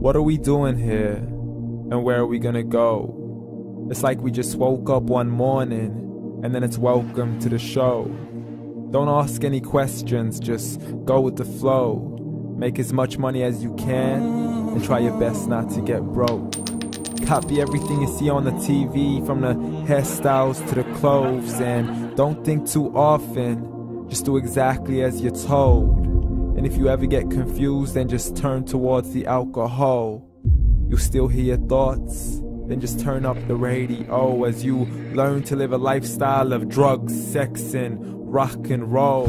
What are we doing here? And where are we gonna go? It's like we just woke up one morning and then it's welcome to the show. Don't ask any questions, just go with the flow. Make as much money as you can and try your best not to get broke. Copy everything you see on the TV, from the hairstyles to the clothes, and don't think too often, just do exactly as you're told. And if you ever get confused, then just turn towards the alcohol. You'll still hear your thoughts, then just turn up the radio as you learn to live a lifestyle of drugs, sex, and rock and roll.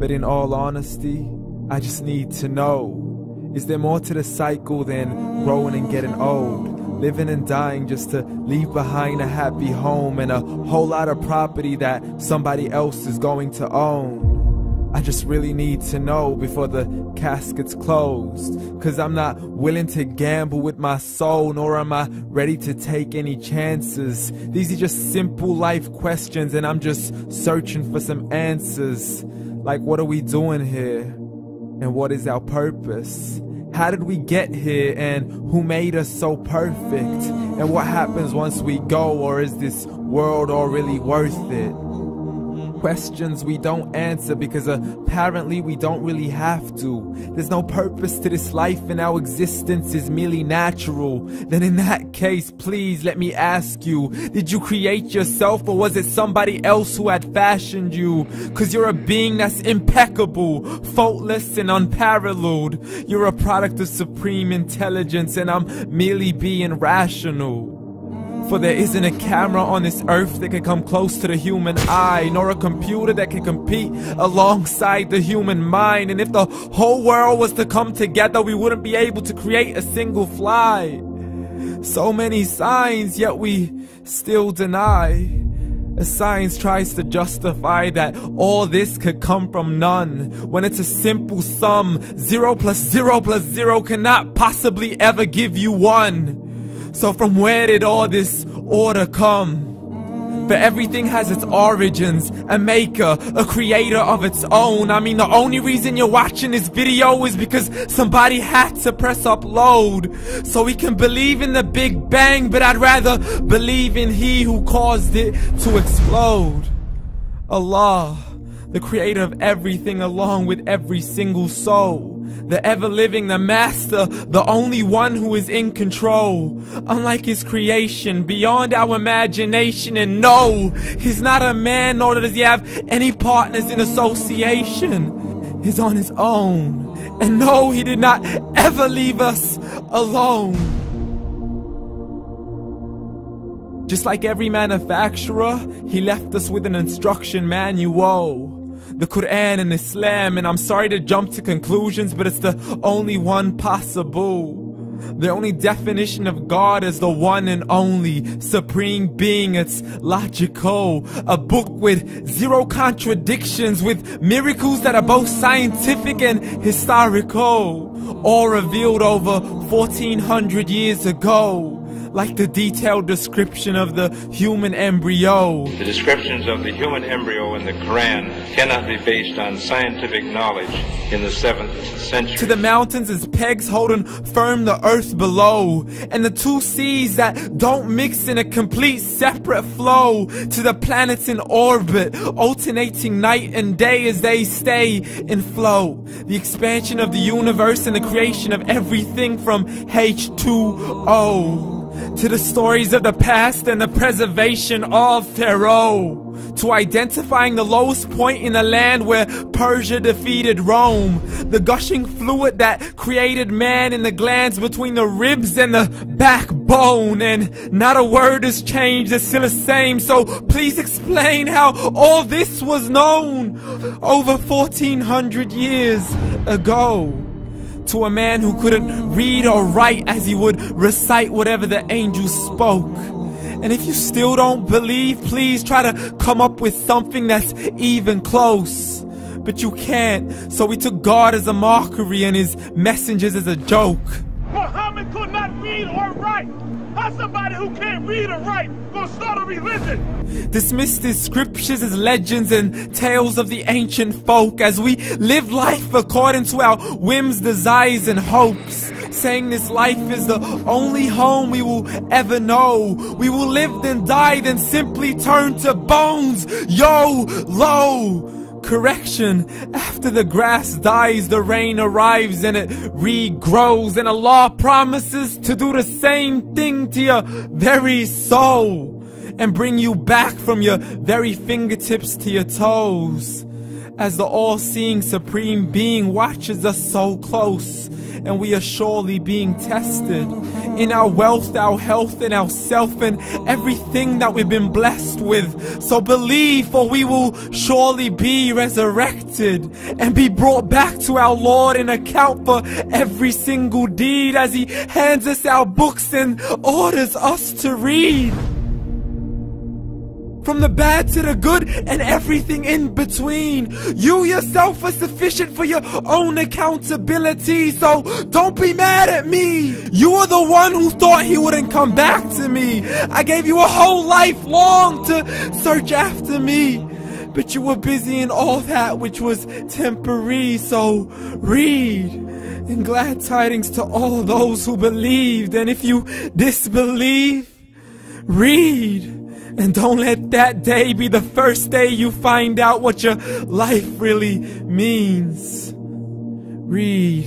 But in all honesty, I just need to know, is there more to the cycle than growing and getting old? Living and dying just to leave behind a happy home and a whole lot of property that somebody else is going to own. I just really need to know before the casket's closed, 'cause I'm not willing to gamble with my soul, nor am I ready to take any chances. These are just simple life questions and I'm just searching for some answers. Like, what are we doing here? And what is our purpose? How did we get here, and who made us so perfect? And what happens once we go, or is this world all really worth it? Questions we don't answer because apparently we don't really have to. There's no purpose to this life and our existence is merely natural. Then in that case, please let me ask you, did you create yourself, or was it somebody else who had fashioned you? 'Cause you're a being that's impeccable, faultless and unparalleled. You're a product of supreme intelligence and I'm merely being rational. For there isn't a camera on this earth that can come close to the human eye, nor a computer that can compete alongside the human mind. And if the whole world was to come together, we wouldn't be able to create a single fly. So many signs, yet we still deny. As science tries to justify that all this could come from none, when it's a simple sum. 0 plus 0 plus 0 cannot possibly ever give you 1. So from where did all this order come? For everything has its origins, a maker, a creator of its own. I mean, the only reason you're watching this video is because somebody had to press upload. So we can believe in the Big Bang, but I'd rather believe in He who caused it to explode. Allah, the creator of everything along with every single soul. The ever-living, the master, the only one who is in control. Unlike his creation, beyond our imagination. And no, he's not a man, nor does he have any partners in association. He's on his own. And no, he did not ever leave us alone. Just like every manufacturer, he left us with an instruction manual. The Quran and Islam, and I'm sorry to jump to conclusions, but it's the only one possible. The only definition of God is the one and only supreme being. It's logical, a book with 0 contradictions, with miracles that are both scientific and historical, all revealed over 1400 years ago. Like the detailed description of the human embryo. The descriptions of the human embryo in the Quran cannot be based on scientific knowledge in the 7th century. To the mountains as pegs holding firm the earth below, and the 2 seas that don't mix in a complete separate flow. To the planets in orbit, alternating night and day as they stay in flow. The expansion of the universe and the creation of everything from H2O. To the stories of the past and the preservation of Pharaoh. To identifying the lowest point in the land where Persia defeated Rome. The gushing fluid that created man in the glands between the ribs and the backbone. And not a word has changed, it's still the same. So please explain how all this was known over 1400 years ago. To a man who couldn't read or write as he would recite whatever the angels spoke. And if you still don't believe, please try to come up with something that's even close. But you can't, so we took God as a mockery and his messengers as a joke. Muhammad could not read or write. How's somebody who can't read or write gonna start a religion? Dismissed his scriptures as legends and tales of the ancient folk, as we live life according to our whims, desires, and hopes. saying this life is the only home we will ever know. We will live then die, then simply turn to bones. YOLO! Correction, after the grass dies, the rain arrives and it regrows, and Allah promises to do the same thing to your very soul and bring you back from your very fingertips to your toes, as the all-seeing supreme being watches us so close, and we are surely being tested in our wealth, our health, and our self, and everything that we've been blessed with. So believe, for we will surely be resurrected and be brought back to our Lord and account for every single deed, as He hands us our books and orders us to read. From the bad to the good and everything in between. You yourself are sufficient for your own accountability, so don't be mad at me. You are the one who thought He wouldn't come back to me. I gave you a whole life long to search after me, but you were busy in all that which was temporary. So read, and glad tidings to all those who believed. And if you disbelieve, read. And don't let that day be the first day you find out what your life really means. Read.